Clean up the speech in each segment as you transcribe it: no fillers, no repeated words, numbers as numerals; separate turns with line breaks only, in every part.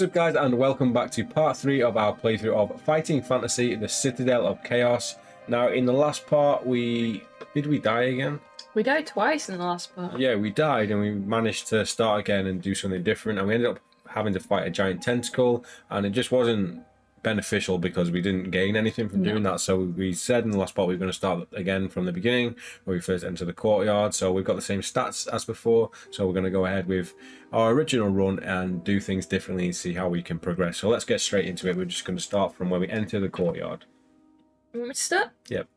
What's up guys, and welcome back to part 3 of our playthrough of Fighting Fantasy, the Citadel of Chaos. Now in the last part did we die again?
We died twice in the last part.
Yeah, we died and we managed to start again and do something different, and we ended up having to fight a giant tentacle, and it just wasn't beneficial because we didn't gain anything from doing that. So we said in the last part we were going to start again from the beginning where we first enter the courtyard. So we've got the same stats as before, so we're going to go ahead with our original run and do things differently and see how we can progress. So let's get straight into it. We're just going to start from where we enter the courtyard.
You want me to start?
Yep.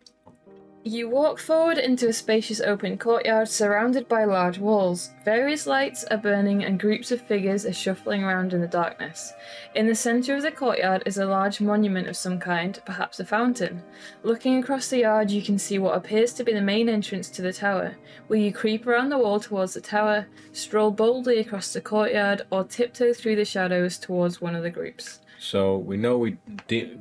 You walk forward into a spacious open courtyard surrounded by large walls. Various lights are burning and groups of figures are shuffling around in the darkness. In the centre of the courtyard is a large monument of some kind, perhaps a fountain. Looking across the yard, you can see what appears to be the main entrance to the tower. Will you creep around the wall towards the tower, stroll boldly across the courtyard, or tiptoe through the shadows towards one of the groups?
So we know we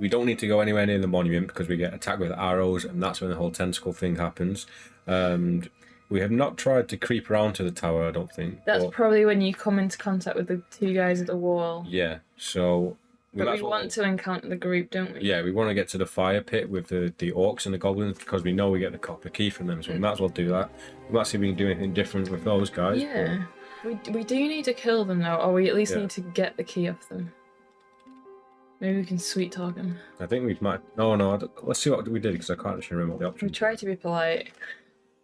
don't need to go anywhere near the monument because we get attacked with arrows, and that's when the whole tentacle thing happens. We have not tried to creep around to the tower, I don't think.
That's probably when you come into contact with the two guys at the wall.
Yeah, so...
But we want to encounter the group, don't we?
Yeah, we want to get to the fire pit with the orcs and the goblins because we know we get the copper key from them, so we might as well do that. We might see if we can do anything different with those guys.
Yeah. We do need to kill them though, or we at least need to get the key off them. Maybe we can sweet talk him.
I think we might... No, let's see what we did because I can't actually remember the option.
We try to be polite.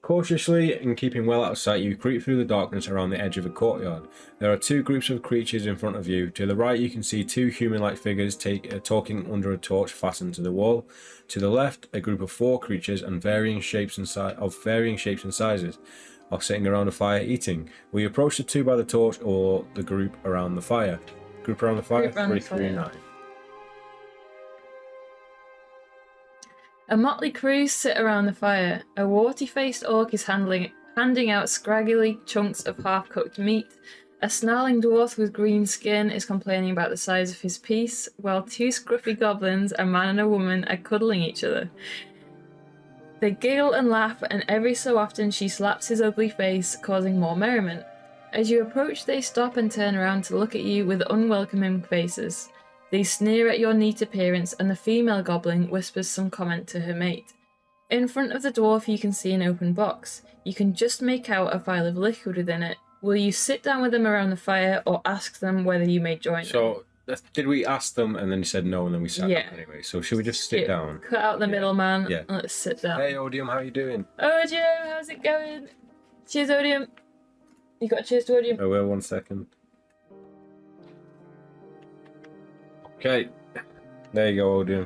Cautiously and keeping well out of sight, you creep through the darkness around the edge of a courtyard. There are two groups of creatures in front of you. To the right, you can see two human-like figures talking under a torch fastened to the wall. To the left, a group of 4 creatures and varying shapes and sizes are sitting around a fire eating. Will you approach the two by the torch or the group around the fire? Group around the fire? 3, 3, 9.
A motley crew sit around the fire. A warty-faced orc is handing out scraggly chunks of half-cooked meat. A snarling dwarf with green skin is complaining about the size of his piece, while 2 scruffy goblins, a man and a woman, are cuddling each other. They giggle and laugh, and every so often she slaps his ugly face, causing more merriment. As you approach, they stop and turn around to look at you with unwelcoming faces. They sneer at your neat appearance, and the female goblin whispers some comment to her mate. In front of the dwarf you can see an open box. You can just make out a vial of liquid within it. Will you sit down with them around the fire, or ask them whether you may join them?
So, did we ask them and then he said no and then we sat down anyway? So should we just sit down?
Cut out the middleman and let's sit down.
Hey Odium, how you doing?
Odium, how's it going? Cheers, Odium. You got a cheers to Odium?
I will, 1 second. Okay, there you go, Odium.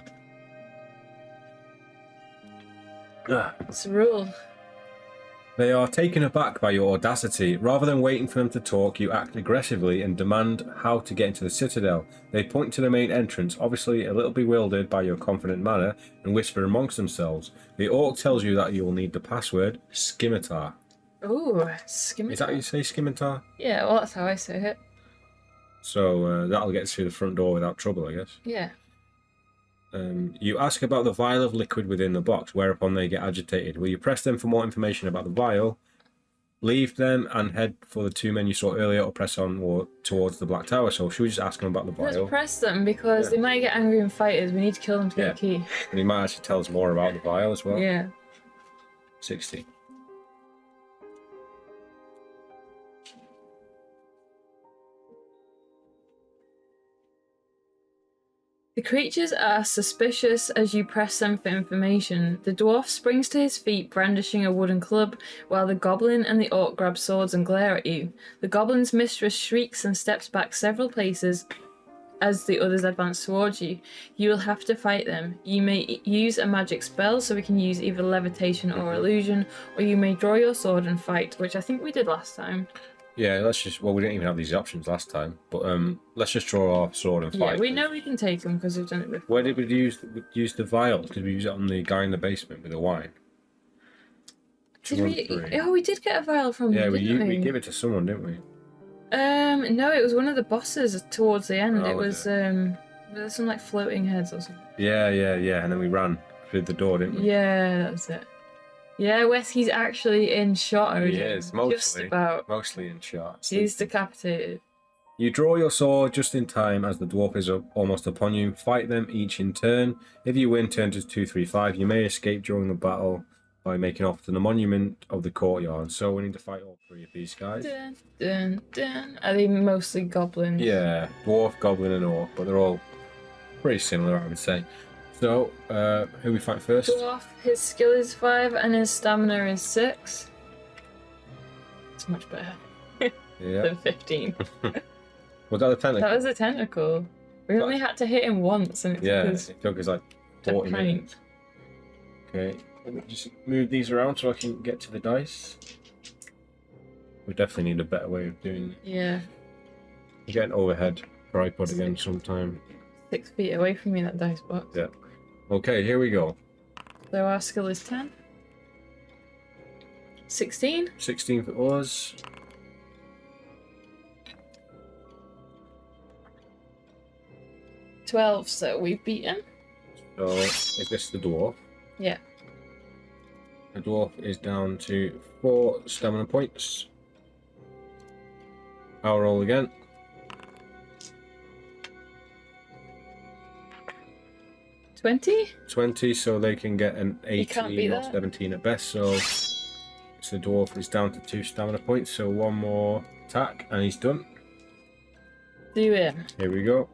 It's a rule.
They are taken aback by your audacity. Rather than waiting for them to talk, you act aggressively and demand how to get into the Citadel. They point to the main entrance, obviously a little bewildered by your confident manner, and whisper amongst themselves. The orc tells you that you will need the password, Scimitar.
Ooh, Scimitar.
Is that how you say Scimitar?
Yeah, well that's how I say it.
So that'll get us through the front door without trouble, I guess.
Yeah.
You ask about the vial of liquid within the box, whereupon they get agitated. Will you press them for more information about the vial, leave them and head for the 2 men you saw earlier, or press on towards the Black Tower? So should we just ask them about the vial?
Let's press them because they might get angry and fight us. We need to kill them to get the key.
And he might actually tell us more about the vial as well.
Yeah.
60.
The creatures are suspicious as you press them for information. The dwarf springs to his feet, brandishing a wooden club, while the goblin and the orc grab swords and glare at you. The goblin's mistress shrieks and steps back several paces as the others advance towards you. You will have to fight them. You may use a magic spell, so we can use either levitation or illusion, or you may draw your sword and fight, which I think we did last time.
Yeah, we didn't even have these options last time, but let's just draw our sword and fight.
Yeah, we know we can take them because we've done it before.
Where did we use the vials? Did we use it on the guy in the basement with the wine?
Did we? Oh, we did get a vial from him,
didn't
we?
We gave it to someone, didn't we?
No, it was one of the bosses towards the end.
Oh,
it was there's some like floating heads or something.
Yeah, and then we ran through the door, didn't we?
Yeah, that's it. Yeah, Wes, he's actually in shot.
He is, mostly.
Just about.
Mostly in shot.
He's decapitated.
You draw your sword just in time as the dwarf is almost upon you. Fight them each in turn. If you win turn to 2, 3, 5, you may escape during the battle by making off to the monument of the courtyard. So we need to fight all 3 of these guys.
Dun, dun, dun. Are they mostly goblins?
Yeah, dwarf, goblin, and orc, but they're all pretty similar, I would say. So, who we fight first?
Dwarf, his skill is 5 and his stamina is 6. It's much better
Yeah.
than 15.
Was that the tentacle?
That was a tentacle. We only had to hit him once and it
Yeah,
took us
it took us like
a
40
pint.
minutes. Okay, let me just move these around so I can get to the dice. We definitely need a better way of doing it.
Yeah.
Get an overhead tripod again sometime.
6 feet away from me, that dice box.
Yeah. Okay, here we go.
So our skill is 10. 16?
16 for us.
$12, so we've beaten.
So, is this the dwarf?
Yeah.
The dwarf is down to 4 stamina points. I'll roll again.
20?
20, so they can get an
can't
18
beat
or
that.
17 at best. So the dwarf is down to 2 stamina points. So one more attack and he's done.
Do it.
Here we go.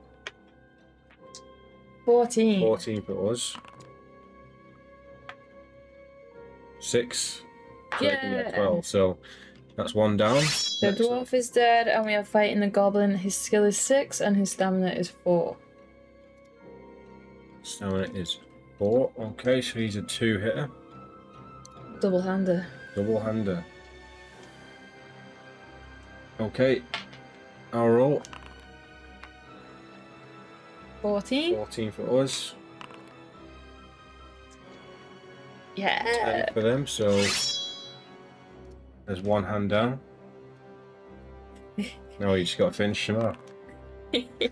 14.
14 for us. 6. So they can get
Yeah.
12. So that's one down.
The
Next
dwarf is dead and we are fighting the goblin. His skill is 6 and his stamina is 4.
stamina is 4. Okay, so he's a 2-hitter.
Double-hander.
Double-hander. Okay, I'll roll.
14?
14 for us.
Yeah.
10 for them, so there's one hand down. Now you just got to finish them up.
This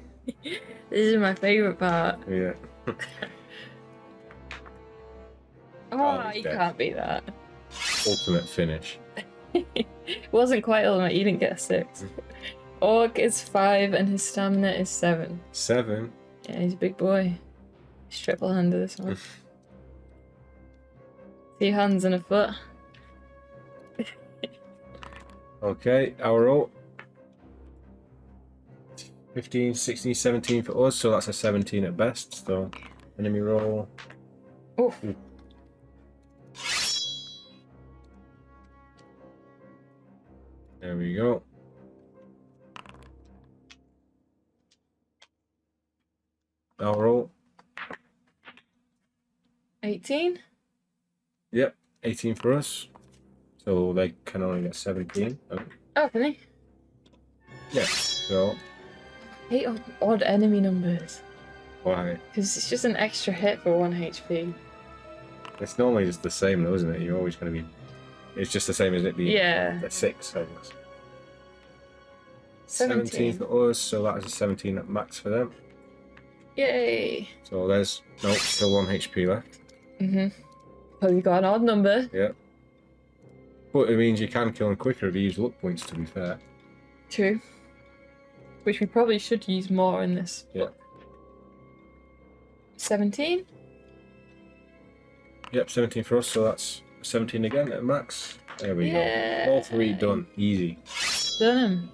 is my favourite part.
Yeah.
Oh,
he's
you
dead.
can't beat that.
Ultimate finish.
It wasn't quite ultimate, you didn't get a 6. Orc is 5 and his stamina is 7.
7.
Yeah, he's a big boy. He's triple-handed this one. 2 hands and a foot.
Okay, I'll roll. 15, 16, 17 for us, so that's a 17 at best. So, enemy roll.
Oh,
There we go. I'll roll.
18?
Yep, 18 for us. So they can only get 17.
Oh, can he?
Yeah, so
I hate odd enemy numbers.
why?
Because it's just an extra hit for 1 HP.
It's normally just the same though, isn't it? You're always going to be... It's just the same as it being
Yeah.
a 6, I guess.
17.
17 for us, so that is a 17 at max for them.
Yay!
So there's... Nope, still 1 HP left.
Well, you got an odd number.
Yeah. But it means you can kill them quicker if you use luck points, to be fair.
True. Which we probably should use more in this.
Yeah.
17?
Yep, 17 for us, so that's 17 again at max. There we
Yeah.
go. All 3 done. Easy.
Done him.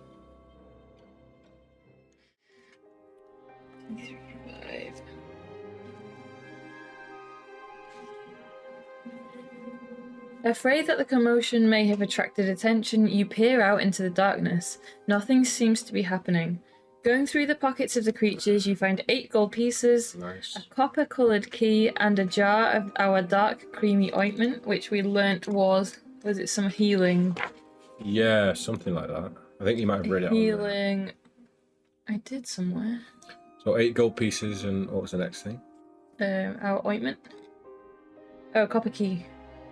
5. Afraid that the commotion may have attracted attention, you peer out into the darkness. Nothing seems to be happening. Going through the pockets of the creatures, you find 8 gold pieces,
Nice.
a copper-coloured key, and a jar of our dark, creamy ointment, which we learnt was it some healing?
Yeah, something like that. I think you might have read it on there.
Healing. I did somewhere.
So 8 gold pieces, and what was the next thing?
Our ointment. Oh, copper key.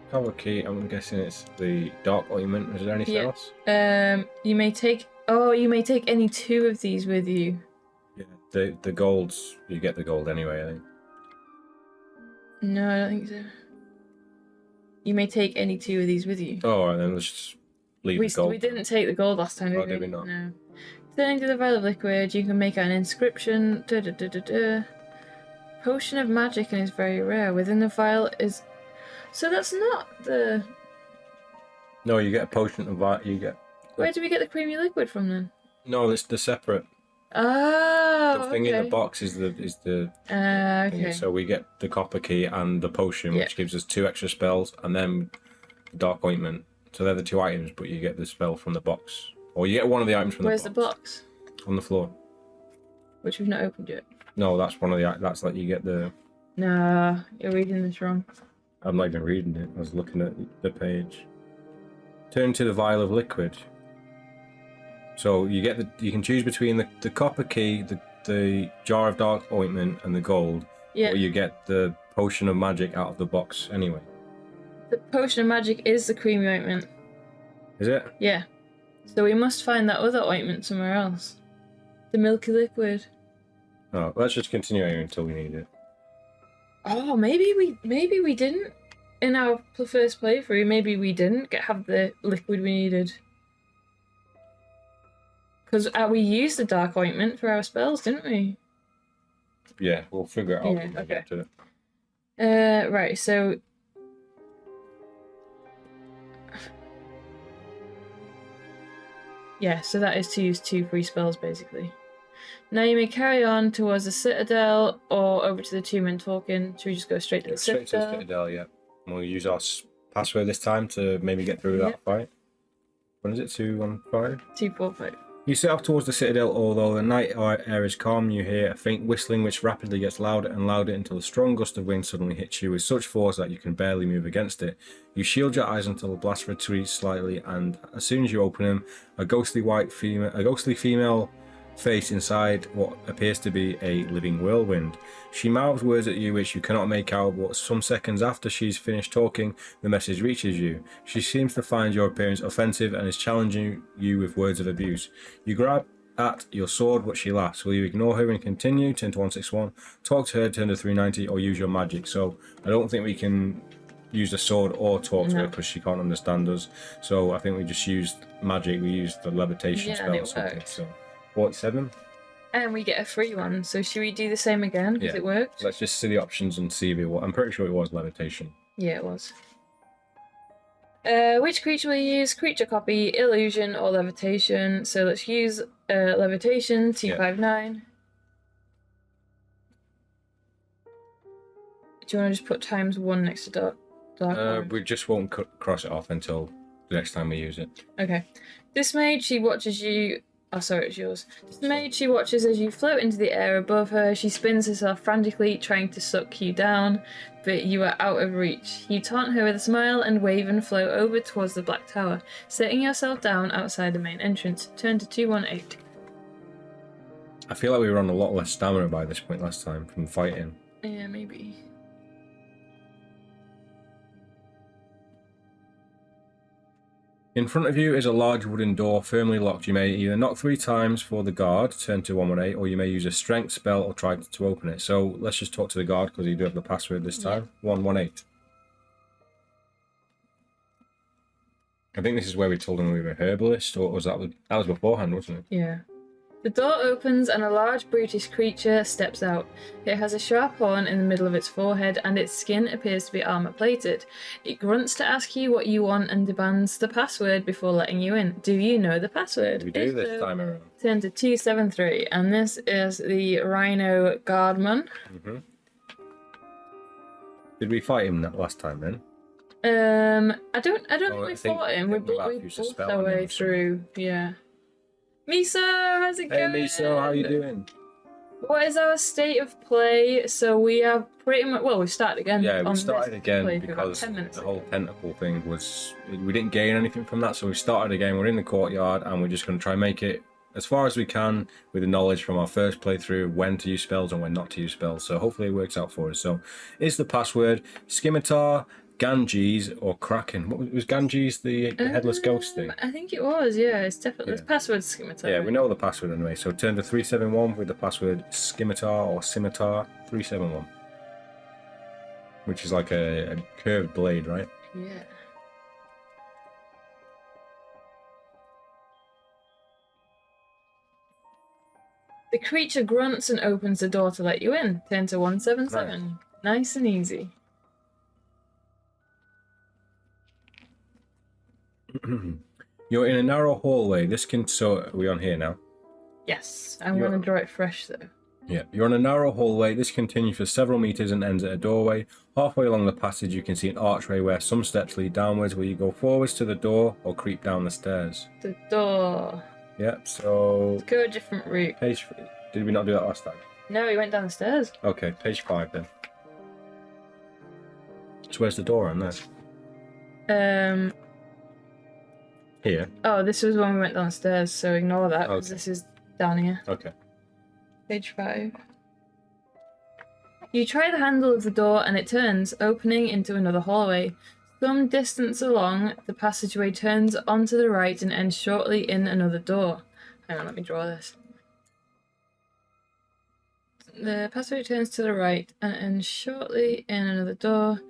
Cover key, I'm guessing it's the dark ointment. Is there anything
Yeah.
else?
You may take. Oh, you may take any 2 of these with you.
Yeah. The golds, you get the gold anyway, I think.
No, I don't think so. You may take any 2 of these with you.
Oh, alright then, let's just leave the gold.
We didn't take the gold last time, did
Oh,
we?
did we not?
No. Turning to the vial of liquid, you can make an inscription. Potion of magic and is very rare. Within the vial is... So that's not the...
No, you get a potion of you get...
Where do we get the creamy liquid from then?
No, it's the separate.
Oh,
The thing
okay.
in the box is the
Okay.
thingy. So we get the copper key and the potion, which gives us 2 extra spells, and then the dark ointment. So they're the 2 items, but you get the spell from the box. Or you get one of the items from
Where's
the box.
Where's the box?
On the floor.
Which we've not opened yet.
No, that's one of the... That's like you get the...
Nah, you're reading this wrong.
I'm not even reading it. I was looking at the page. Turn to the vial of liquid. So you get you can choose between the copper key, the jar of dark ointment, and the gold.
Yeah.
Or you get the potion of magic out of the box anyway.
The potion of magic is the creamy ointment.
Is it?
Yeah. So we must find that other ointment somewhere else. The milky liquid.
Oh, let's just continue here until we need it.
Oh, maybe we didn't in our first playthrough. Maybe we didn't have the liquid we needed. Because we used the dark ointment for our spells, didn't we?
Yeah, we'll figure it out when we get to it.
Right, so... Yeah, so that is to use 2 free spells, basically. Now you may carry on towards the Citadel or over to the 2 men talking. Should we just go straight to the
Straight
Citadel?
to the Citadel, yeah. And we'll use our password this time to maybe get through that fight. What is it? 215?
245.
You set off towards the Citadel, although the night air is calm. You hear a faint whistling which rapidly gets louder and louder until a strong gust of wind suddenly hits you with such force that you can barely move against it. You shield your eyes until the blast retreats slightly, and as soon as you open them, a ghostly female face inside what appears to be a living whirlwind. She mouths words at you which you cannot make out, but some seconds after she's finished talking, the message reaches you. She seems to find your appearance offensive and is challenging you with words of abuse. You grab at your sword, but she laughs. Will you ignore her and continue? Turn to 161. Talk to her, turn to 390, or use your magic. So I don't think we can use the sword or talk to her because she can't understand us. So I think we just used magic. We used the levitation spell or something.
Worked.
So 47.
And we get a free one, so should we do the same again? Because it worked?
Let's just see the options and see if it was. I'm pretty sure it was levitation.
Yeah, it was. Which creature will you use? Creature copy, illusion, or levitation. So let's use levitation, 259. Do you want to just put ×1 next to dark orange?
We just won't cross it off until the next time we use it.
Okay. Dismayed, she watches you... Oh, sorry, it's yours. Dismayed, she watches as you float into the air above her. She spins herself frantically, trying to suck you down, but you are out of reach. You taunt her with a smile and wave and float over towards the Black Tower, setting yourself down outside the main entrance. Turn to 218.
I feel like we were on a lot less stamina by this point last time from fighting.
Yeah, maybe.
In front of you is a large wooden door firmly locked. You may either knock 3 times for the guard, turn to 118, or you may use a strength spell or try to open it. So let's just talk to the guard because you do have the password this time. 118. I think this is where we told him we were a herbalist, or was that was beforehand, wasn't it?
Yeah. The door opens and a large brutish creature steps out. It has a sharp horn in the middle of its forehead and its skin appears to be armor-plated. It grunts to ask you what you want and demands the password before letting you in. Do you know the password?
We do this time around.
Turn to 273, and this is the Rhino Guardman.
Mm-hmm. Did we fight him that last time then?
I don't think we fought him. We bulked our way through. Yeah. Miso, how's it going?
Hey Miso, how you doing?
What is our state of play? So we have pretty much... Well, we started again.
Yeah, we started again because
10 minutes
the whole tentacle thing was... We didn't gain anything from that, so we started again. We're in the courtyard, and we're just going to try and make it as far as we can with the knowledge from our first playthrough, when to use spells and when not to use spells. So hopefully it works out for us. So is the password Scimitar, Ganges, or Kraken? What was Ganges, the headless ghost thing?
I think it was, yeah. It's definitely... The password's Scimitar.
Yeah, we know the password anyway. So turn to 371 with the password Scimitar or Scimitar 371. Which is like a curved blade, right?
Yeah. The creature grunts and opens the door to let you in. Turn to 177. Nice and easy.
You're in a narrow hallway. This can... So, are we on here now?
Yes, I'm going to draw it fresh though.
Yeah, you're on a narrow hallway. This continues for several meters and ends at a doorway. Halfway along the passage, you can see an archway where some steps lead downwards. Will you go forwards to the door or creep down the stairs?
The door.
Yep, so...
Let's go a different route.
Page... Did we not do that last time?
No, we went down the stairs.
Okay, page 5 then. So where's the door on there? Here.
Oh, this was when we went downstairs, so ignore that, because
Okay.
this is down here.
Okay.
Page 5. You try the handle of the door and it turns, opening into another hallway. Some distance along, the passageway turns onto the right and ends shortly in another door. Hang on, let me draw this. The passageway turns to the right and ends shortly in another door.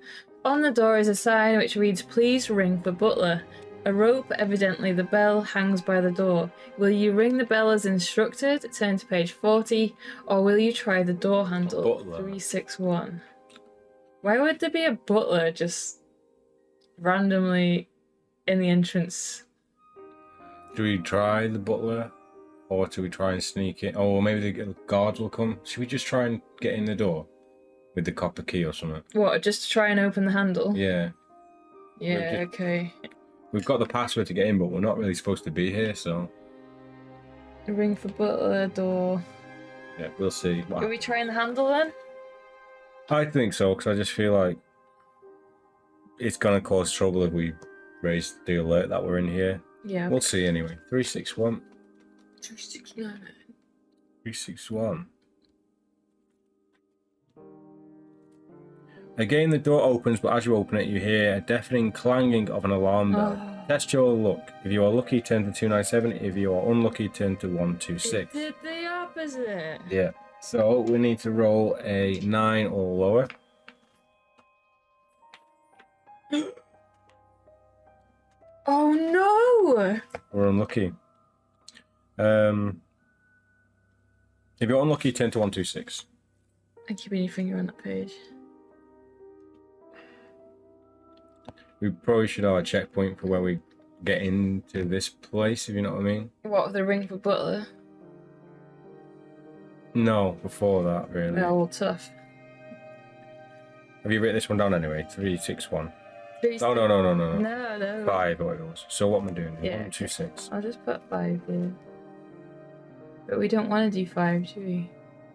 On the door is a sign which reads, "Please ring for butler." A rope, evidently the bell, hangs by the door. Will you ring the bell as instructed? Turn to page 40. Or will you try the door handle?
Butler.
361. Why would there be a butler just randomly in the entrance?
Do we try the butler? Or do we try and sneak in? Or maybe the guards will come. Should we just try and get in the door? With the copper key or something?
What, just to try and open the handle?
Yeah.
Yeah, okay.
We've got the password to get in, but we're not really supposed to be here, so...
Ring for butler, door.
Yeah, we'll see.
Are we trying the handle then?
I think so, because I just feel like it's going to cause trouble if we raise the alert that we're in here.
Yeah.
We'll see anyway. 361.
269.
361. Again, the door opens, but as you open it, you hear a deafening clanging of an alarm bell. Test your luck. If you are lucky, turn to 297. If you are unlucky, turn to 126.
It did the opposite.
Yeah. So we need to roll a 9 or lower.
Oh no!
We're unlucky. If you're unlucky, turn to 126.
I'm keeping your finger on that page.
We probably should have a checkpoint for where we get into this place, if you know what I mean.
What, the ring for butler?
No, before that, really.
Oh, well, tough.
Have you written this one down anyway? 361. No.
No.
5 or whatever it was. So what am I doing?
Yeah,
126.
I'll just put 5 here. But we don't want to do 5, do we?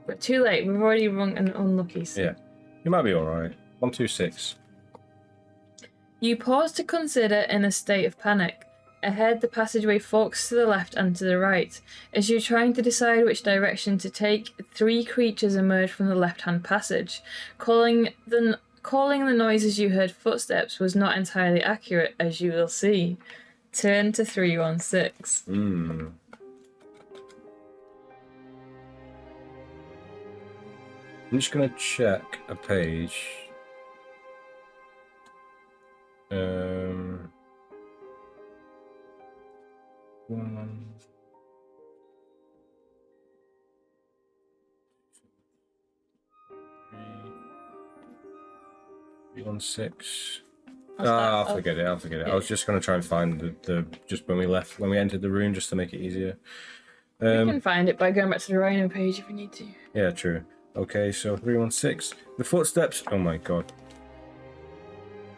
But too late, we've already rung an unlucky. So.
Yeah. You might be alright. 126.
You pause to consider in a state of panic. Ahead, the passageway forks to the left and to the right. As you're trying to decide which direction to take, 3 creatures emerge from the left-hand passage. Calling the noises you heard footsteps was not entirely accurate, as you will see. Turn to 316.
I'm just going to check a page. One. 316. I'll forget it. I was just going to try and find the just when we entered the room, just to make it easier.
We can find it by going back to the Rhino page if we need to.
Yeah, true. Okay, so 316. The footsteps. Oh my god.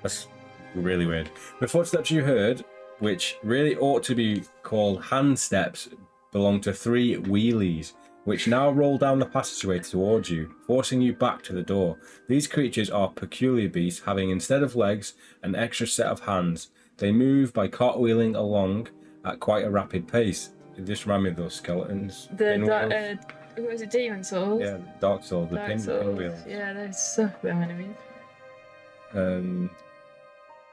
That's really weird. The footsteps you heard, which really ought to be called hand steps, belong to 3 wheelies, which now roll down the passageway towards you, forcing you back to the door. These creatures are peculiar beasts, having instead of legs, an extra set of hands. They move by cartwheeling along at quite a rapid pace. It just reminds me of those skeletons.
Who was it? Demon Souls?
Yeah, Dark Souls, the pinwheels.
Yeah, they suck, them enemies.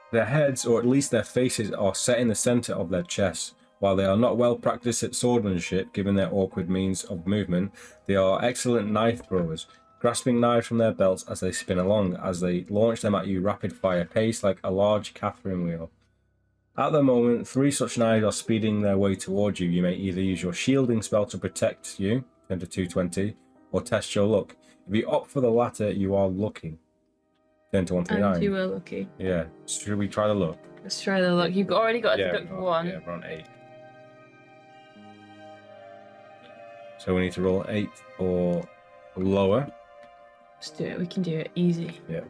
Their heads, or at least their faces, are set in the centre of their chests. While they are not well practiced at swordsmanship, given their awkward means of movement, they are excellent knife throwers, grasping knives from their belts as they spin along, as they launch them at you rapid fire pace like a large Catherine wheel. At the moment, 3 such knives are speeding their way towards you. You may either use your shielding spell to protect you, turn to 220, or test your luck. If you opt for the latter, you are lucky. Turn to 139.
And you were lucky.
Yeah. Should we try the luck?
Let's try the luck. You've already got a deduct for 1.
Yeah, we're on 8. So we need to roll 8 or lower.
Let's do it. We can do it. Easy.
Yeah.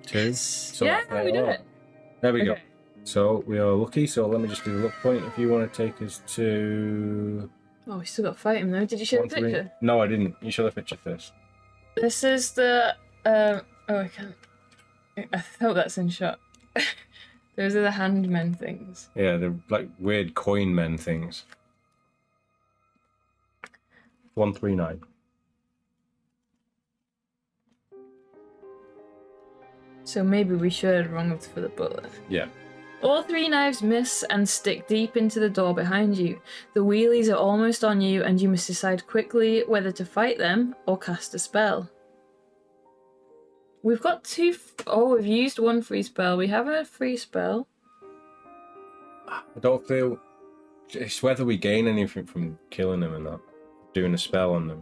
2. So
Yeah, we did it.
There we go.
Okay.
So we are lucky. So let me just do the luck point. If you want to take us to...
Oh, we still got to fight him though. Did you show the picture?
No, I didn't. You show the picture first.
This is the... oh, I can't... I thought that's in shot. Those are the handmen things.
Yeah, they're like weird coin men things. 139.
So maybe we should have rung for the bullet.
Yeah.
All 3 knives miss and stick deep into the door behind you. The wheelies are almost on you, and you must decide quickly whether to fight them or cast a spell. We've got 2... Oh, we've used 1 free spell. We have a free spell.
I don't feel... It's whether we gain anything from killing them and not doing a spell on them.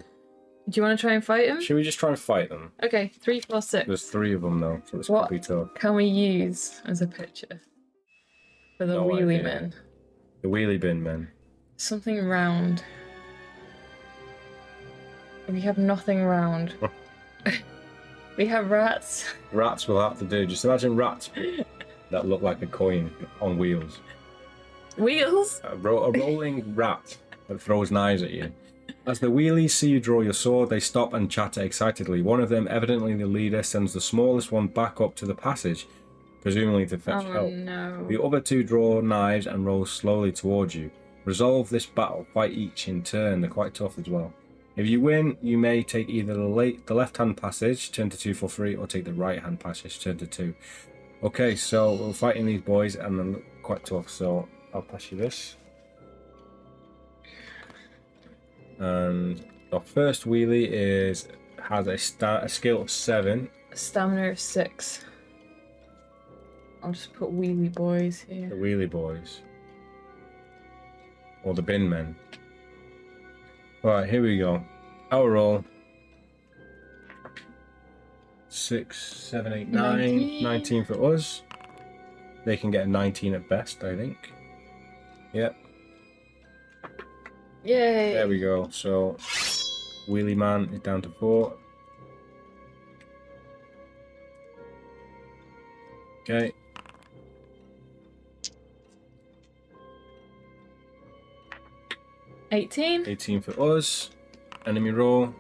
Do you want to try and fight them?
Should we just try and fight them?
Okay, 3, 4, 6.
There's 3 of them though, so it's
What
could be tough.
can we use as a picture for the
No
wheelie
idea.
men?
The wheelie bin men.
Something round. We have nothing round. We have rats.
Rats will have to do. Just imagine rats that look like a coin on wheels.
Wheels?
A rolling rat that throws knives at you. As the wheelies see you draw your sword, they stop and chatter excitedly. One of them, evidently the leader, sends the smallest one back up to the passage, presumably to fetch help.
No.
The other 2 draw knives and roll slowly towards you. Resolve this battle, fight each in turn. They're quite tough as well. If you win, you may take either the left-hand passage, turn to 2 for free, or take the right-hand passage, turn to 2. Okay, so we're fighting these boys, and they're quite tough, so I'll pass you this. And the first wheelie has a skill of 7.
Stamina of 6. I'll just put wheelie boys
The
here.
wheelie boys. Or the bin men. Right, here we go. Our roll. 6, 7, 8, 9.
19.
19 for us. They can get a 19 at best, I think. Yep.
Yay!
There we go. So, wheelie man is down to 4. Okay.
$18.
18 for us. Enemy roll.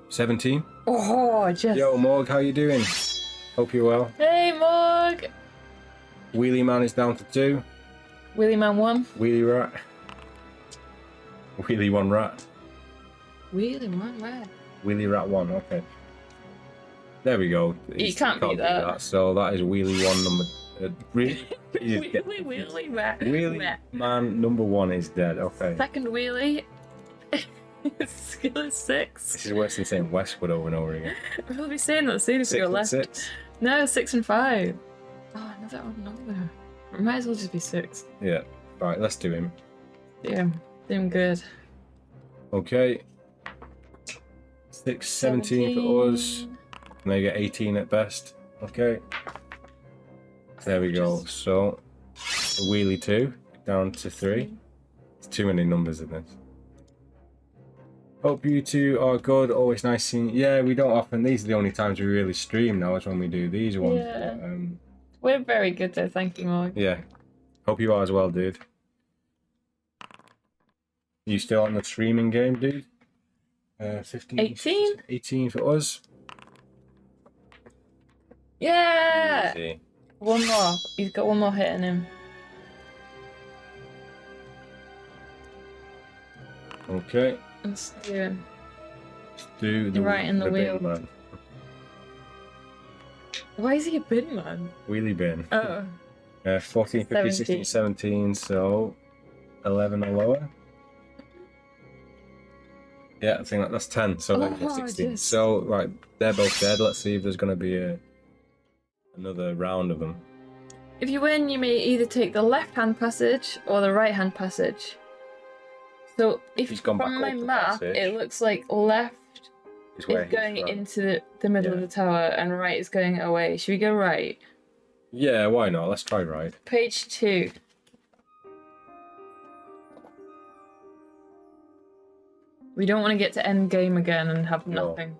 17.
Oh, just...
Yo, Morg, how you doing? Hope you're well.
Hey, Morg!
Wheelie man is down to 2.
Wheelie man 1.
Wheelie rat. Wheelie 1 rat.
Wheelie 1, where?
Wheelie rat 1, okay. There we go.
You can't beat that.
So that is wheelie 1 number...
Wheelie rat.
Wheelie man number 1 is dead, okay.
Second wheelie. Skill is 6.
This is worse than saying Westwood over and over again.
We'll be saying that soon as we
6
go
and
left.
6.
No, 6 and 5. Oh, another odd number. Might as well just be 6.
Yeah. Right, let's do him.
Yeah, doing good.
Okay. 6, 17 for us. And they get 18 at best. Okay. There we go. So, wheelie 2 down to 3. It's too many numbers in this. Hope you two are good. Always nice seeing you. Yeah, we don't often. These are the only times we really stream now, is when we do these ones.
Yeah.
But,
We're very good though, thank you, Morg.
yeah. Hope you are as well, dude. You still on the streaming game, dude? 15.
18?
18 for us.
Yeah!
Easy.
One more. He's got one more hit in him.
Okay.
Let's do him.
Let's do the
You're right in the
bin
wheel.
man.
Why is he a bin man?
Wheelie bin.
Oh.
14, 15, 16, 17, so 11 or lower. Yeah, I think that's 10, so that
Oh,
16.
just-
So, right, they're both dead. Let's see if there's going to be another round of them.
If you win, you may either take the left-hand passage or the right-hand passage. So if
He's gone
from
back
my
up the
map,
passage.
it looks like left
Is
is going
from.
into the middle of
Yeah.
the tower and right is going away. Should we go right?
Yeah, why not? Let's try right.
Page 2. We don't want to get to end game again and have
No.
nothing.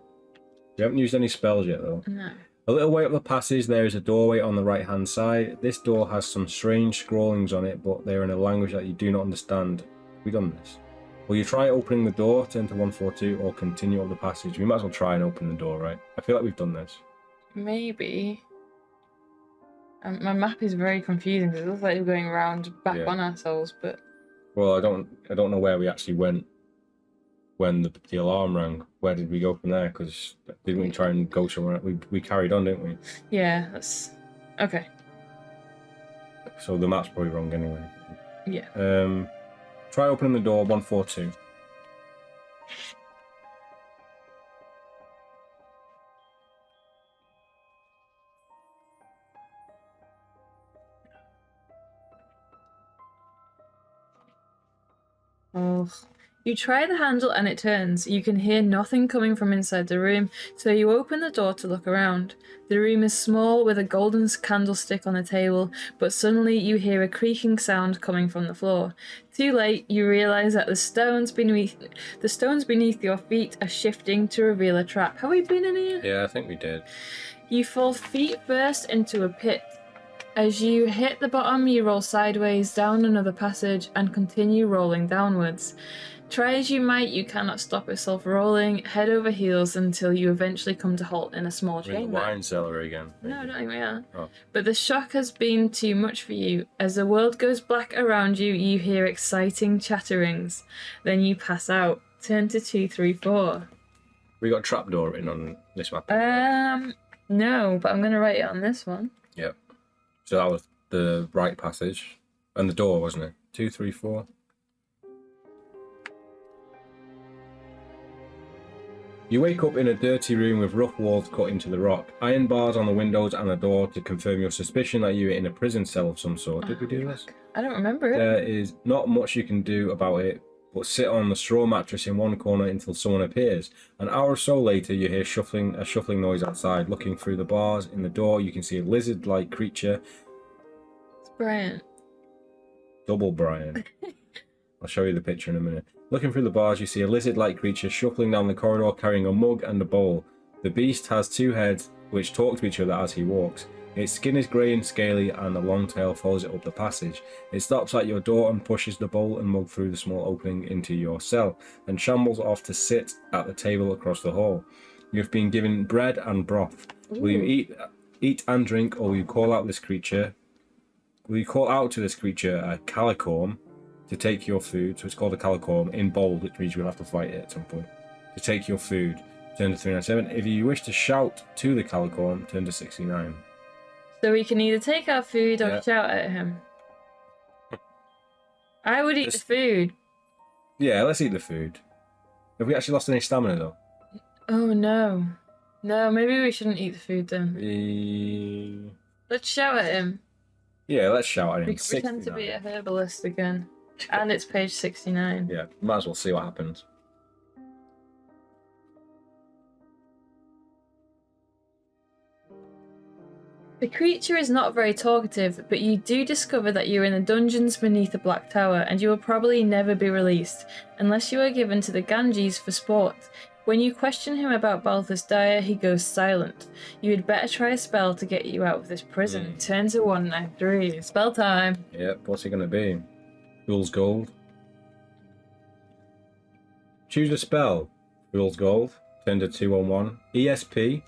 We haven't used any spells yet, though.
No.
A little way up the passage, there is a doorway on the right-hand side. This door has some strange scrawlings on it, but they're in a language that you do not understand. Have we done this? Will you try opening the door, turn to 142, or continue up the passage? We might as well try and open the door, right? I feel like we've done this.
Maybe. My map is very confusing because it looks like we're going round back
Yeah.
on ourselves, but
Well, I don't know where we actually went when the alarm rang. Where did we go from there? Because didn't we try and go somewhere? We carried on, didn't we?
yeah, that's okay.
So the map's probably wrong anyway.
Yeah.
Try opening the door, 142.
Oh. You try the handle and it turns. You can hear nothing coming from inside the room, so you open the door to look around. The room is small with a golden candlestick on the table, but suddenly you hear a creaking sound coming from the floor. Too late, you realize that the stones beneath your feet are shifting to reveal a trap. Have we been in here?
Yeah, I think we did.
You fall feet first into a pit. As you hit the bottom, you roll sideways down another passage and continue rolling downwards. Try as you might, you cannot stop yourself rolling head over heels until you eventually come to halt in a small
We're in the
chamber.
wine cellar again.
No, I don't think we are.
Oh.
But the shock has been too much for you. As the world goes black around you, you hear exciting chatterings. Then you pass out. Turn to 234.
We got trapdoor written on this map.
No, but I'm going to write it on this one.
Yep. So that was the right passage. And the door, wasn't it? 234. You wake up in a dirty room with rough walls cut into the rock, iron bars on the windows and the door to confirm your suspicion that you are in a prison cell of some sort. Did we do this?
I don't remember it.
There is not much you can do about it, but sit on the straw mattress in one corner until someone appears. An hour or so later, you hear a shuffling noise outside. Looking through the bars in the door, you can see a lizard-like creature.
It's Brian.
Double Brian. I'll show you the picture in a minute. Looking through the bars, you see a lizard-like creature shuffling down the corridor carrying a mug and a bowl. The beast has two heads, which talk to each other as he walks. Its skin is grey and scaly, and a long tail follows it up the passage. It stops at your door and pushes the bowl and mug through the small opening into your cell, and shambles off to sit at the table across the hall. You have been given bread and broth. Will you eat and drink, or will you call out this creature? Will you call out to this creature a calicorn to take your food? So it's called a calicorn in bold, which means you'll have to fight it at some point. To take your food, turn to 397. If you wish to shout to the calicorn, turn to 69.
So we can either take our food or
Yeah.
shout at him. I would eat
Just-
the food.
Yeah, let's eat the food. Have we actually lost any stamina though?
Oh no. No, maybe we shouldn't eat the food then. Let's shout at him.
Yeah, let's shout at him.
We can pretend to
69.
be a herbalist again. And it's page 69.
Yeah, might as well see what happens.
The creature is not very talkative, but you do discover that you're in the dungeons beneath the Black Tower, and you will probably never be released, unless you are given to the Ganges for sport. When you question him about Balthus Dyer, he goes silent. You had better try a spell to get you out of this prison. Turn to 193. Spell time.
Yep, what's it going to be? Fool's Gold. Choose a spell. Fool's Gold. Turn to 211. ESP.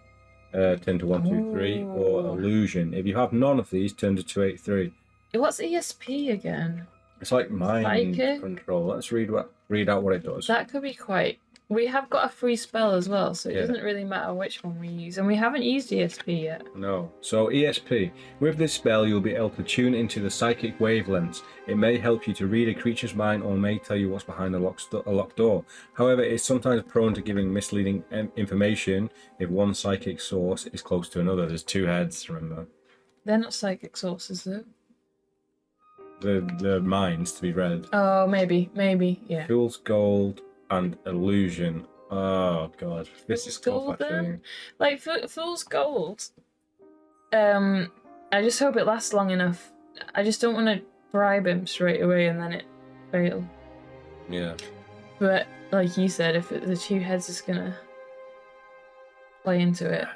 Turn to 123. Or
Ooh.
Illusion. If you have none of these, turn to 283.
What's ESP again?
It's like mind
Psychic?
control. Let's read out what it does.
That could be quite... We have got a free spell as well, so it
Yeah.
doesn't really matter which one we use. And we haven't used ESP yet.
No. So ESP. With this spell, you'll be able to tune into the psychic wavelengths. It may help you to read a creature's mind or may tell you what's behind a locked door. However, it's sometimes prone to giving misleading information if one psychic source is close to another. There's two heads, remember.
They're not psychic sources, though.
The minds to be read.
Oh, maybe, yeah.
Fool's Gold and Illusion. Oh god, this is tough
Gold,
actually.
then? Like, Fool's Gold. I just hope it lasts long enough. I just don't want to bribe him straight away and then it fail.
Yeah.
But, like you said, if the two heads is gonna play into it.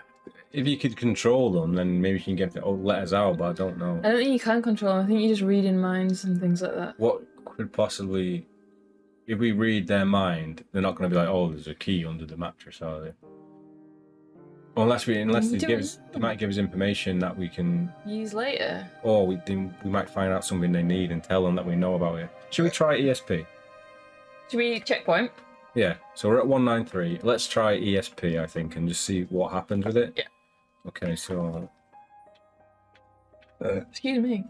If you could control them, then maybe you can get the letters out, but I don't know.
I don't think you can control them. I think you just read in minds and things like that.
What could possibly... If we read their mind, they're not going to be like, oh, there's a key under the mattress, are they? Unless they might give us information that we can
use later.
Or we might find out something they need and tell them that we know about it. Should we try ESP?
Should we checkpoint?
Yeah, so we're at 193. Let's try ESP, I think, and just see what happens with it.
Yeah.
Okay, so...
Excuse me.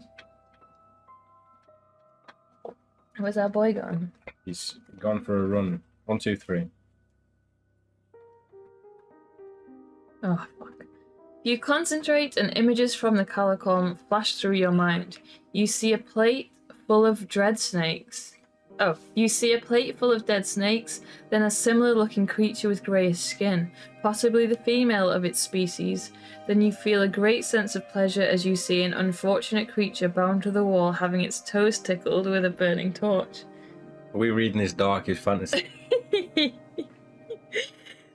Where's our boy gone?
He's gone for a run. 1, 2, 3.
Oh, fuck. You concentrate and images from the calicorn flash through your mind. You see a plate full of dread snakes. Oh, you see a plate full of dead snakes, then a similar looking creature with greyish skin, possibly the female of its species. Then you feel a great sense of pleasure as you see an unfortunate creature bound to the wall having its toes tickled with a burning torch.
Are we reading his darkest fantasy?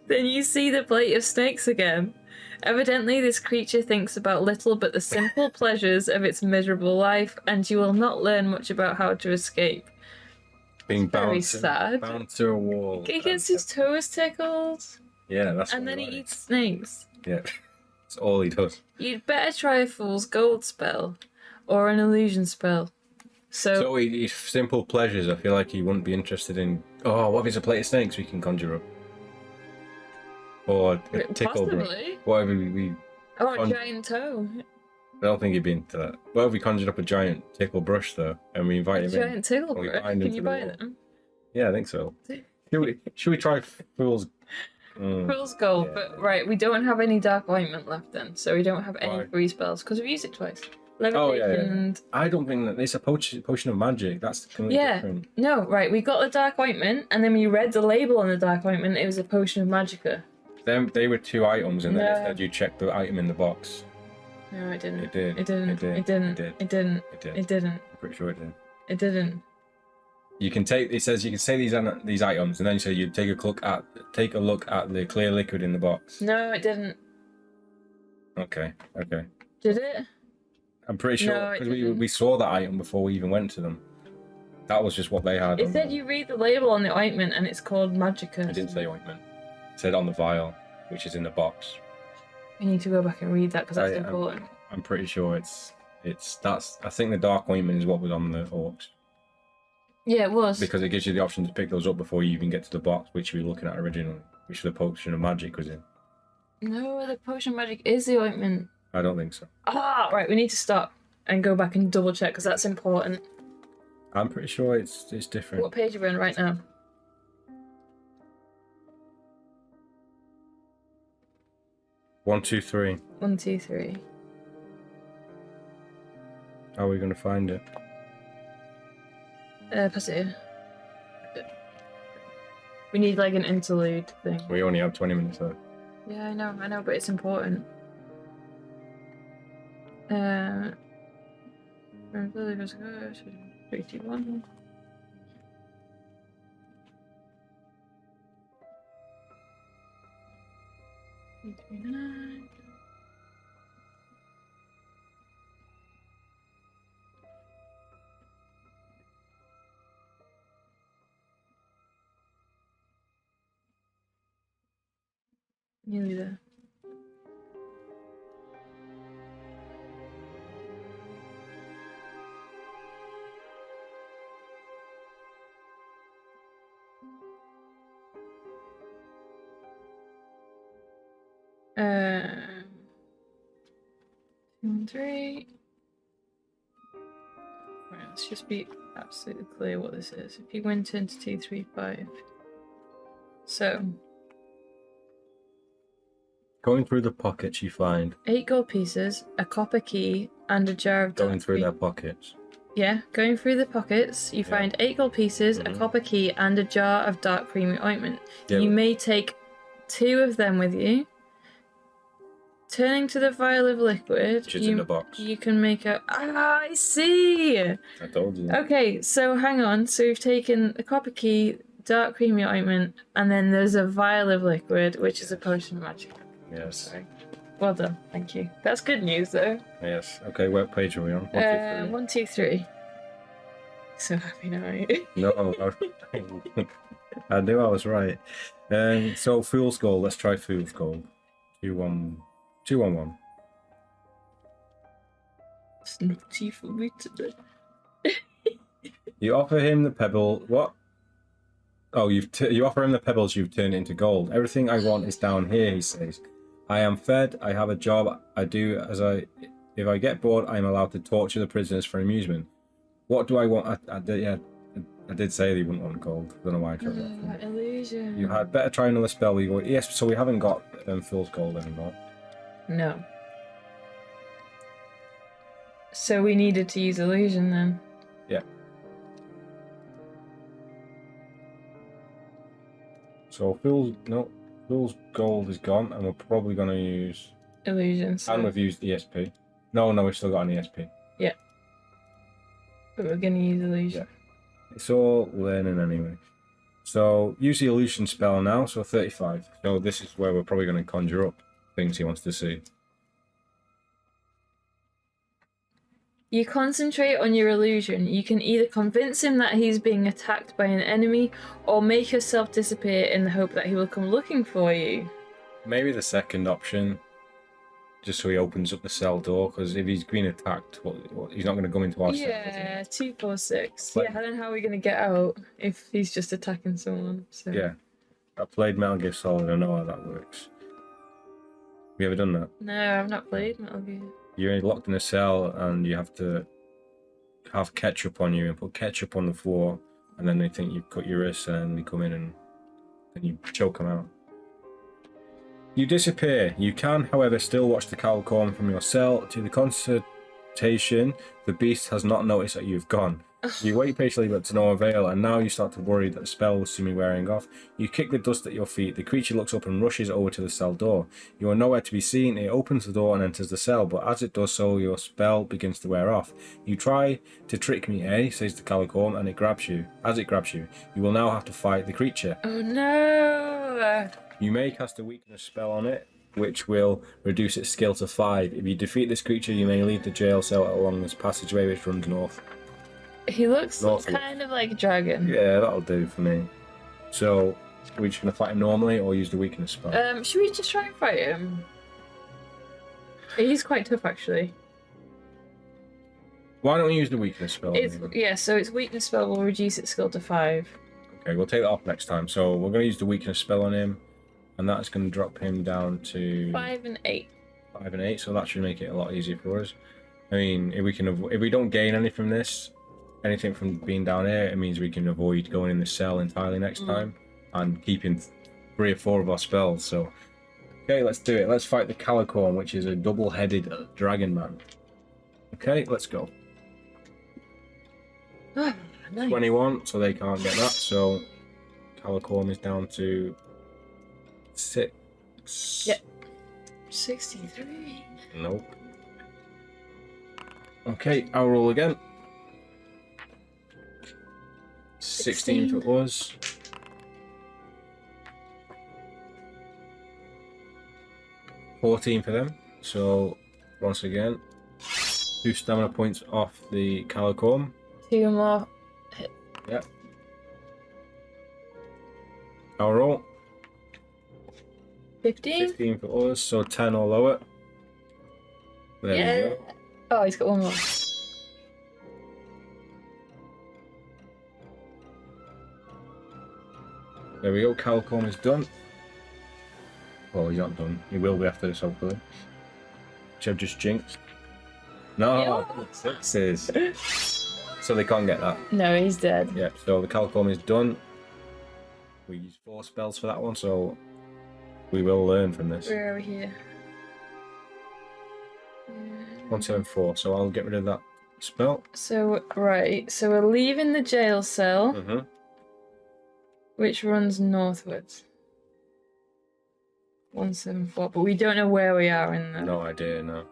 Then you see the plate of snakes again. Evidently, this creature thinks about little but the simple pleasures of its miserable life, and you will not learn much about how to escape.
Being
Very
bound
sad.
Bound to a wall.
He gets his toes tickled.
Yeah, that's
and
what
then
we
he
like.
eats snakes.
Yeah, that's all he does.
You'd better try a Fool's Gold spell, or an illusion spell.
So he simple pleasures, I feel like he wouldn't be interested in, oh, what if it's a plate of snakes we can conjure up? Or a tickle brush.
Possibly.
Whatever we
Oh, a giant toe.
I don't think he'd be into that. What if we conjured up a giant tickle brush, though, and we invite
A
him in?
giant tickle
We
brush.
bind him
Can
to
you
the
buy
wall.
them?
Yeah, I think so. Should we try Fool's...
Fool's Gold,
yeah.
But right, we don't have any dark ointment left then, so we don't have any
Why?
free spells, because we've used it twice.
Oh, yeah,
Levitation
yeah.
and...
I don't think that it's a potion of magic. That's completely
Yeah.
different.
No, right, we got the dark ointment, and then we read the label on the dark ointment, it was a potion of magicka.
They were 2 items, and then
No.
it said you check the item in the box.
No, it didn't.
It did.
It didn't.
It did.
It didn't.
It did.
It didn't.
It did.
It didn't.
I'm pretty sure it did.
It didn't.
You can take. It says you can say these items, and then you say you take a look at the clear liquid in the box.
No, it didn't.
Okay. Okay.
Did it?
I'm pretty sure
No, it
because
didn't.
we saw that item before we even went to them. That was just what they had.
It
on
said
them.
you read the label on the ointment, and it's called magicka.
It didn't say ointment. It said on the vial, which is in the box.
We need to go back and read that because that's important.
I'm pretty sure that's. I think the dark ointment is what was on the orcs
Yeah, it was.
because it gives you the option to pick those up before you even get to the box, which we were looking at originally, which the potion of magic was in.
No, the potion of magic is the ointment.
I don't think so.
Ah, right. We need to stop and go back and double check because that's important.
I'm pretty sure it's different.
What page are we on right now?
One, two, three.
1, 2, 3.
How are we going to find it?
Pass it here. We need like an interlude thing.
We only have 20 minutes left.
Yeah, I know, but it's important. Three, 2, 1. Nearly there. Um, 2 and 3. Right, let's just be absolutely clear what this is. If you went into 2, 3, 5. So
Going through the pockets, you find
8 gold pieces, a copper key, and a jar of
going
dark
through
cream.
their pockets.
Yeah, going through the pockets, you find 8 gold pieces, a copper key, and a jar of dark creamy ointment.
Yeah,
You may take 2 of them with you. Turning to the vial of liquid,
Which is in the box.
you can make a... Ah, I see!
I told you.
Okay, so hang on. So we've taken the copper key, dark creamy ointment, and then there's a vial of liquid, which is a potion of magic.
Yes.
Sorry. Well done, thank you. That's good news, though.
Yes. Okay, what page are we on? 1, 2, 3.
1, 2, 3. So happy now.
No, I knew I was right. So Fool's Gold. Let's try Fool's Gold. 2-1. 2-1-1.
It's naughty for me today.
You offer him the pebble. What? Oh, you offer him the pebbles. You've turned it into gold. Everything I want is down here. He says. I am fed. I have a job. I do as I. If I get bored, I am allowed to torture the prisoners for amusement. What do I want? I did say they wouldn't want gold. I don't know why I tried that.
Illusion.
You had better try another spell. We go. Yes. So we haven't got Fool's Gold anymore.
No. So we needed to use illusion then.
Yeah. So Fool's Gold is gone, and we're probably going to use...
Illusion. So...
And we've used ESP. No, we've still got an ESP.
Yeah. But we're going to use illusion.
Yeah. It's all learning anyway. So use the illusion spell now, so 35. So this is where we're probably going to conjure up things he wants to see.
You concentrate on your illusion. You can either convince him that he's being attacked by an enemy, or make yourself disappear in the hope that he will come looking for you.
Maybe the second option, just so he opens up the cell door, because if he's being attacked, he's not going to come into our cell.
Yeah, 2, 4, 6.
But,
yeah, then how are we going to get out if he's just attacking someone? So.
Yeah. I played Metal Gear Solid, I know how that works. Have you ever done that?
No, I've not played Metal Gear.
You're locked in a cell and you have to have ketchup on you and put ketchup on the floor, and then they think you've cut your wrist, and they come in and then you choke them out. You disappear. You can, however, still watch the Calicorn from your cell. To the consultation, the beast has not noticed that you've gone. You wait patiently, but to no avail, and now you start to worry that the spell will soon be wearing off. You kick the dust at your feet. The creature looks up and rushes over to the cell door. You are nowhere to be seen. It opens the door and enters the cell, but as it does so, your spell begins to wear off. You try to trick me, eh? Says the Calicorn, and it grabs you. As it grabs you, you will now have to fight the creature.
Oh no!
You may cast a weakness spell on it, which will reduce its skill to 5. If you defeat this creature, you may leave the jail cell along this passageway which runs north.
He looks
North.
kind of like a dragon.
Yeah, that'll do for me. So, are we just going to fight him normally or use the weakness spell?
Should we just try and fight him? He's quite tough, actually.
Why don't we use the weakness spell?
Yeah, so its weakness spell will reduce its skill to 5.
Okay, we'll take that off next time. So we're going to use the weakness spell on him, and that's going to drop him down to
5 and 8.
5 and 8. So that should make it a lot easier for us. I mean, if we don't gain anything from this, anything from being down here, it means we can avoid going in the cell entirely next time and keeping 3 or 4 of our spells. So, okay, let's do it. Let's fight the Calicorn, which is a double-headed dragon man. Okay, let's go.
Ah, nice.
21, so they can't get that. So, Calicorn is down to 6.
Yep. 63.
Nope. Okay, I'll roll again. 16 for us. 14 for them. So, once again, 2 stamina points off the Calicorn.
2 more.
Yep. I'll roll.
15?
15 for us, so 10 or lower. There we go.
Oh, he's got 1 more.
There we go, Calicorn is done. Well, he's not done. He will be after this, hopefully. Which I've just jinxed. No, 6s. So they can't get that.
No, he's dead.
Yeah, so the Calicorn is done. We used 4 spells for that one, so We will learn from this.
Where are we here?
174. So I'll get rid of that spell.
So, right. So we're leaving the jail cell,
Mm-hmm.
which runs northwards. 174. But we don't know where we are in the...
No idea, no.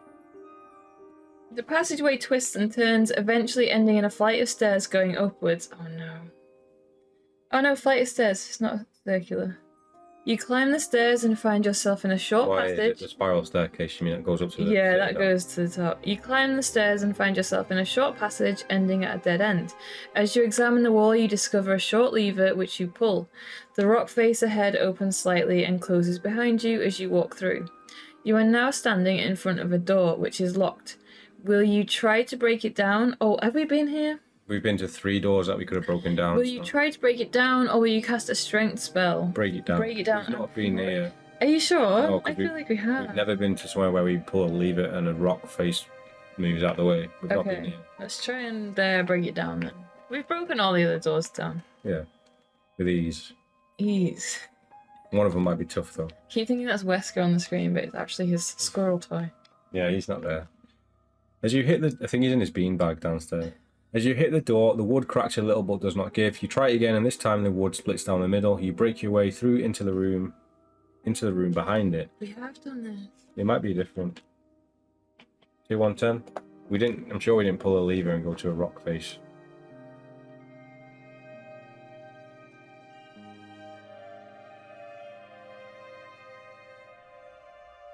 The passageway twists and turns, eventually ending in a flight of stairs going upwards. Oh no. Oh no, flight of stairs. It's not circular. You climb the stairs and find yourself in a short
Why is it
passage.
the spiral staircase? You mean it goes up to the
Yeah, that
Citadel?
goes to the top. You climb the stairs and find yourself in a short passage ending at a dead end. As you examine the wall, you discover a short lever which you pull. The rock face ahead opens slightly and closes behind you as you walk through. You are now standing in front of a door which is locked. Will you try to break it down? Oh, have we been here?
We've been to 3 doors that we could have broken down.
Will you try to break it down, or will you cast a strength spell?
Break it down.
Break it down.
We've not been here.
Are you sure?
No, 'cause
I feel like we have.
We've never been to somewhere where we pull a lever and a rock face moves out the way. We've not been
Okay,
here.
let's try and break it down then. We've broken all the other doors down.
Yeah. With ease.
Ease.
One of them might be tough though.
Keep thinking that's Wesker on the screen, but it's actually his squirrel toy.
Yeah, he's not there. As you hit I think he's in his beanbag downstairs. As you hit the door, the wood cracks a little but does not give. You try it again, and this time the wood splits down the middle. You break your way through into the room behind it.
We have done this.
It might be different. 2110. We didn't. I'm sure we didn't pull a lever and go to a rock face.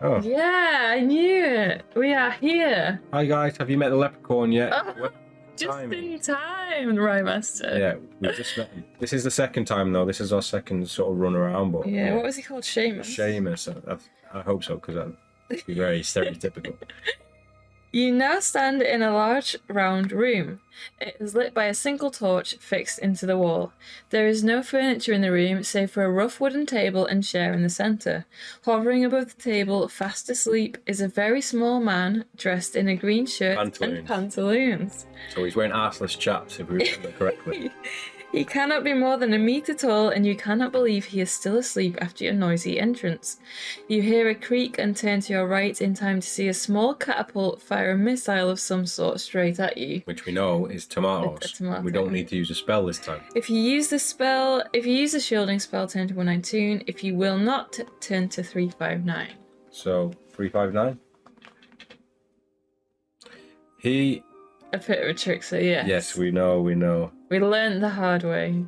Oh.
Yeah, I knew it. We are here.
Hi guys, have you met the leprechaun yet?
Oh,
What
just
timing?
in time, right, Master.
Yeah, we just met him. This is the second time though. This is our second sort of run around, but
Yeah, what was he called? Seamus?
Seamus. I hope so because that'd be very stereotypical.
You now stand in a large round room. It is lit by a single torch fixed into the wall. There is no furniture in the room save for a rough wooden table and chair in the centre. Hovering above the table, fast asleep, is a very small man dressed in a green shirt and pantaloons.
So he's wearing arseless chaps, if we remember correctly.
He cannot be more than a metre tall, and you cannot believe he is still asleep after your noisy entrance. You hear a creak and turn to your right in time to see a small catapult fire a missile of some sort straight at you.
Which we know is tomatoes.
A tomato.
We don't need to use a spell this time.
If you use the shielding spell, turn to 192. If you will not, turn to 359.
So 359.
A bit of a trickster, yes.
Yes, we know.
We learned the hard way.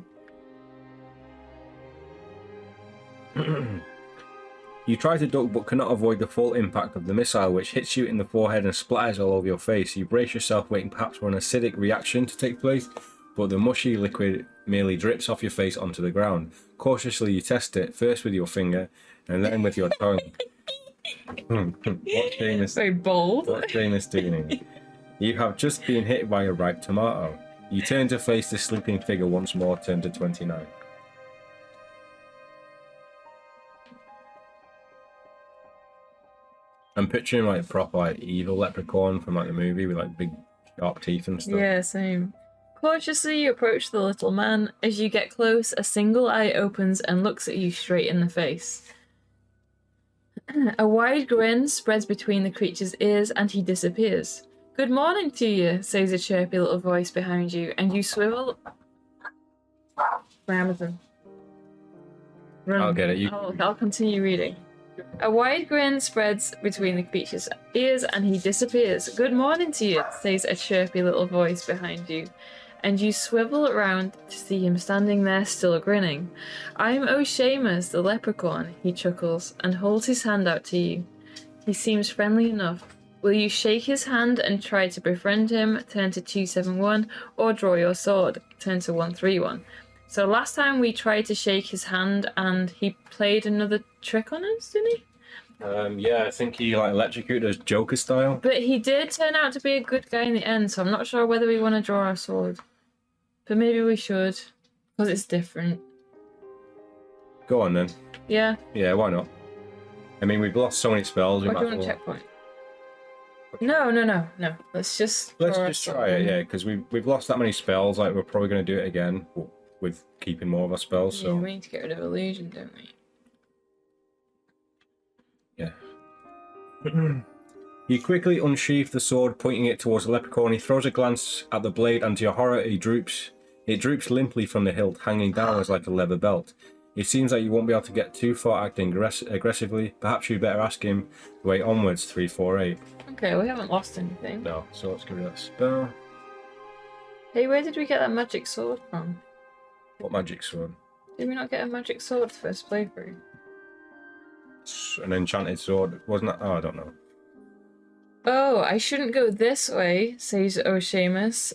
You try to duck but cannot avoid the full impact of the missile, which hits you in the forehead and splatters all over your face. You brace yourself, waiting perhaps for an acidic reaction to take place, but the mushy liquid merely drips off your face onto the ground. Cautiously, you test it, first with your finger, and then with your tongue. What's Seamus?
Very bold.
What's Seamus doing? You have just been hit by a ripe tomato. You turn to face the sleeping figure once more, turn to 29. I'm picturing like a proper like evil leprechaun from like the movie with like big sharp teeth and stuff.
Yeah, same. Cautiously, you approach the little man. As you get close, a single eye opens and looks at you straight in the face. A wide grin spreads between the creature's ears and he disappears. Good morning to you, says a chirpy little voice behind you, and you swivel. Amazon. Run.
I'll get it.
I'll continue reading. A wide grin spreads between the creature's ears and he disappears. Good morning to you, says a chirpy little voice behind you, and you swivel around to see him standing there still grinning. I'm O'Shamus, the leprechaun, he chuckles and holds his hand out to you. He seems friendly enough. Will you shake his hand and try to befriend him, turn to 271, or draw your sword, turn to 131? So last time we tried to shake his hand and he played another trick on us, didn't he?
Yeah, I think he like electrocuted us Joker style.
But he did turn out to be a good guy in the end, so I'm not sure whether we want to draw our sword. But maybe we should, because it's different.
Go on then.
Yeah.
Yeah, why not? I mean, we've lost so many spells.
Or do you want a checkpoint? No. Let's just
try it, yeah, because we've lost that many spells. Like we're probably going to do it again with keeping more of our spells.
Yeah,
So
we need to get rid of illusion, don't we?
Yeah. You quickly unsheath the sword, pointing it towards the leprechaun. He throws a glance at the blade, and to your horror, he droops. It droops limply from the hilt, hanging downwards like a leather belt. It seems like you won't be able to get too far acting aggressively. Perhaps you'd better ask him the way onwards, 348.
Okay, we haven't lost anything.
No, so let's give it that spell.
Hey, where did we get that magic sword from?
What magic sword?
Did we not get a magic sword first playthrough?
It's an enchanted sword, wasn't that? Oh, I don't know.
Oh, I shouldn't go this way, says O'Shamus.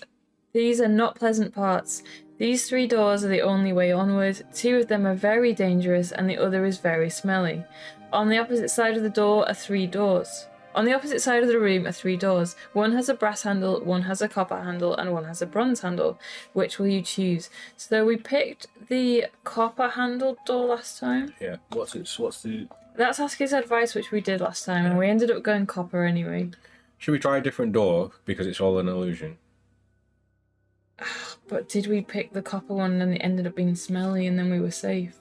These are not pleasant parts. These 3 doors are the only way onward. 2 of them are very dangerous, and the other is very smelly. On the opposite side of the door are 3 doors. On the opposite side of the room are 3 doors. One has a brass handle, one has a copper handle, and one has a bronze handle. Which will you choose? So we picked the copper handled door last time.
Yeah. What's the?
That's ask his advice, which we did last time, and we ended up going copper anyway.
Should we try a different door because it's all an illusion?
But did we pick the copper one and it ended up being smelly and then we were safe?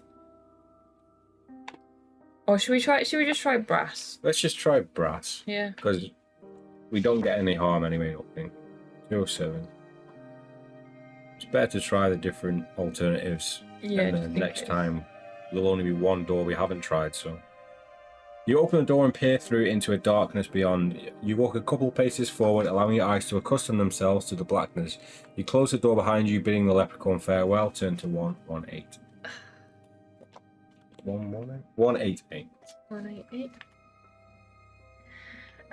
Or should we just try brass?
Let's just try brass.
Yeah.
Because we don't get any harm anyway, I don't think. 207. It's better to try the different alternatives.
Yeah.
And then next time there'll only be one door we haven't tried, so. You open the door and peer through into a darkness beyond. You walk a couple paces forward, allowing your eyes to accustom themselves to the blackness. You close the door behind you, bidding the leprechaun farewell. Turn to 118. 188.
188.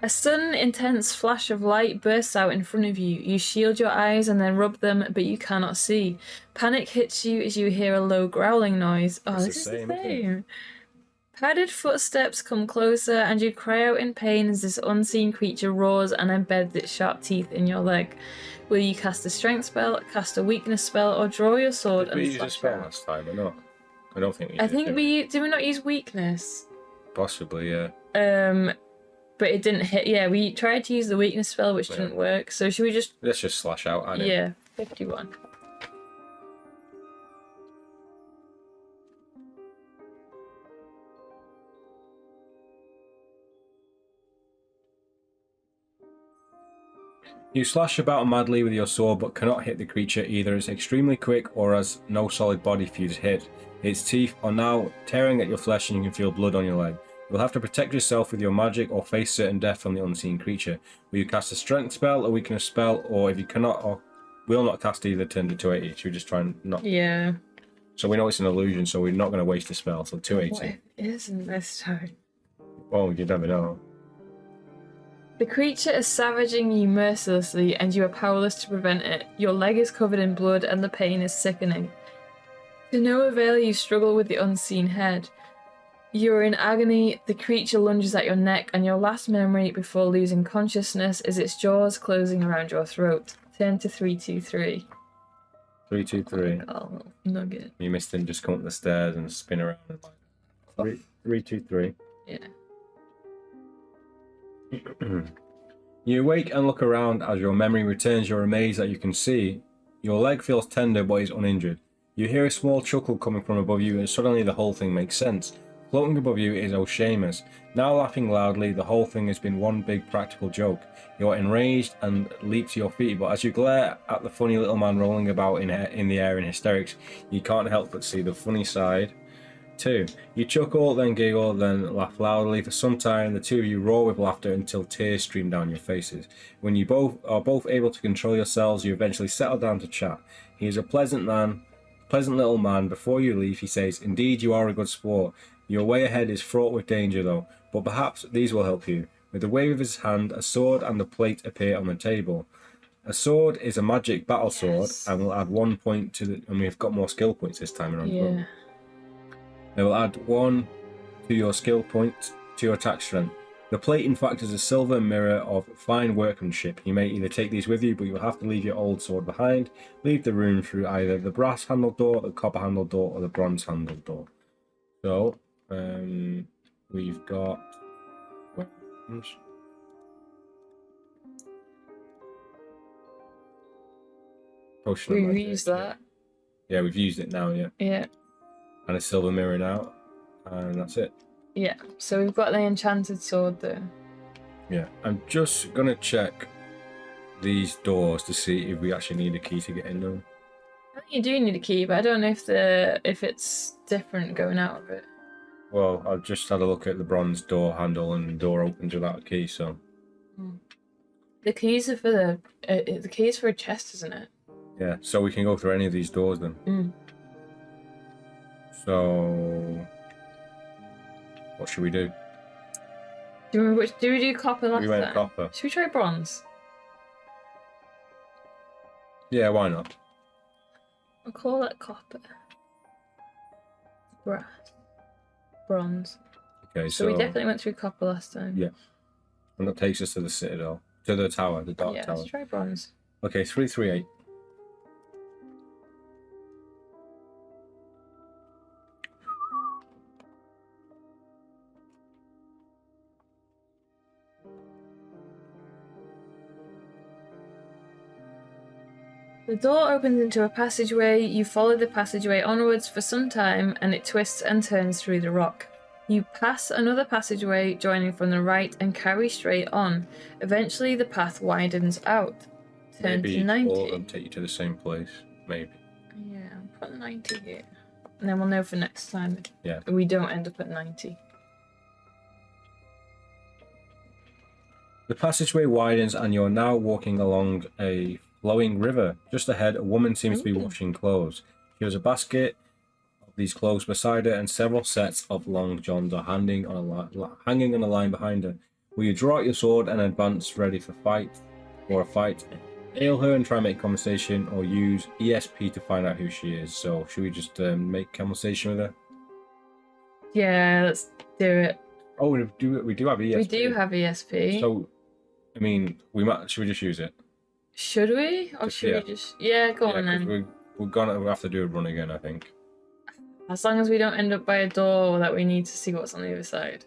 A sudden, intense flash of light bursts out in front of you. You shield your eyes and then rub them, but you cannot see. Panic hits you as you hear a low growling noise. Oh, this is the same. Padded footsteps come closer, and you cry out in pain as this unseen creature roars and embeds its sharp teeth in your leg. Will you cast a strength spell, cast a weakness spell, or draw your sword and
Did we use a
slash
spell
out?
last time or not? I don't think we
I
did.
think did we not use weakness?
Possibly, yeah.
But it didn't hit. Yeah, we tried to use the weakness spell, which didn't work. So should we just?
Let's just slash out at it.
Yeah, 51.
You slash about madly with your sword but cannot hit the creature. Either it's extremely quick or has no solid body for you to hit. Its teeth are now tearing at your flesh and you can feel blood on your leg. You'll have to protect yourself with your magic or face certain death from the unseen creature. Will you cast a strength spell, a weakness spell, or if you cannot or will not cast either, turn to 280. Should we just try and not...
Yeah.
So we know it's an illusion, so we're not going to waste a spell, so 280.
What if it isn't this time?
Oh, you never know.
The creature is savaging you mercilessly, and you are powerless to prevent it. Your leg is covered in blood, and the pain is sickening. To no avail, you struggle with the unseen head. You are in agony. The creature lunges at your neck, and your last memory before losing consciousness is its jaws closing around your throat. Turn to 323.
323.
Oh, nugget.
You missed him just come up the stairs and spin around. 323.
Yeah.
You awake and look around. As your memory returns, you're amazed that you can see. Your leg feels tender but is uninjured. You hear a small chuckle coming from above you, and suddenly the whole thing makes sense. Floating above you is O'Shamus, now laughing loudly. The whole thing has been one big practical joke. You're enraged and leap to your feet, but as you glare at the funny little man rolling about in the air in hysterics, you can't help but see the funny side too. You chuckle, then giggle, then laugh loudly. For some time, the two of you roar with laughter until tears stream down your faces. When you both able to control yourselves, you eventually settle down to chat. He is a pleasant little man. Before you leave, he says, "Indeed, you are a good sport. Your way ahead is fraught with danger, though, but perhaps these will help you." With a wave of his hand, a sword and a plate appear on the table. A sword is a magic battle sword, and will add 1 point to the... And we've got more skill points this time around.
Yeah.
They will add 1 to your skill point to your attack strength. The plate, in fact, is a silver mirror of fine workmanship. You may either take these with you, but you will have to leave your old sword behind. Leave the room through either the brass handled door, the copper handled door, or the bronze handled door. So, we've got weapons. Potion of
We
magic,
used
yeah.
that.
Yeah, we've used it now, yeah.
Yeah.
And a silver mirror now. And that's it.
Yeah, so we've got the enchanted sword there.
Yeah, I'm just gonna check these doors to see if we actually need a key to get in them.
I think you do need a key, but I don't know if it's different going out of it.
Well, I've just had a look at the bronze door handle, and the door opens without a key, so...
The keys are for the keys for a chest, isn't it?
Yeah, so we can go through any of these doors then. So... what should we do?
Do you remember which... Do we do copper last
We went
time?
copper.
Should we try bronze?
Yeah, why not?
I'll call it copper. Brass. Bronze.
Okay,
So we definitely went through copper last time.
Yeah. And that takes us to the Citadel. To the tower, the Dark Tower.
Let's try bronze.
Okay, 338.
The door opens into a passageway. You follow the passageway onwards for some time, and it twists and turns through the rock. You pass another passageway, joining from the right, and carry straight on. Eventually, the path widens out. Turn
Maybe
to 90.
all of them take you to the same place. Maybe.
Yeah, I'll put 90 here. And then we'll know for next time
Yeah.
if we don't end up at 90.
The passageway widens, and you're now walking along a flowing river. Just ahead, a woman seems to be washing clothes. She has a basket of these clothes beside her, and several sets of long johns are hanging on a line behind her. Will you draw out your sword and advance ready for a fight? Hail her and try and make conversation, or use ESP to find out who she is. So, should we just make conversation with her?
Yeah, let's do it.
Oh, we do have ESP.
We do have ESP.
So, I mean, should we just use it?
Should we? Or should we just... Yeah, go on then.
We'll have to do a run again, I think.
As long as we don't end up by a door that we need to see what's on the other side.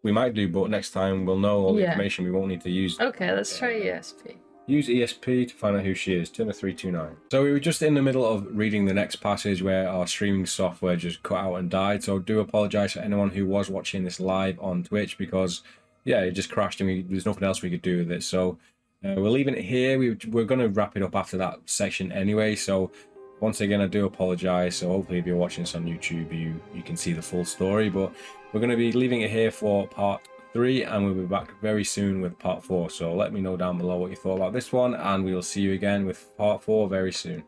We might do, but next time we'll know all the information. We won't need to use...
Okay, let's try ESP.
Use ESP to find out who she is. Turn to 329. So we were just in the middle of reading the next passage where our streaming software just cut out and died. So I do apologise for anyone who was watching this live on Twitch because, yeah, it just crashed and there's nothing else we could do with it. So we're leaving it here. We're going to wrap it up after that section anyway. So once again, I do apologise. So hopefully if you're watching this on YouTube, you can see the full story. But we're going to be leaving it here for part 3, and we'll be back very soon with part 4. So let me know down below what you thought about this one, and we will see you again with part 4 very soon.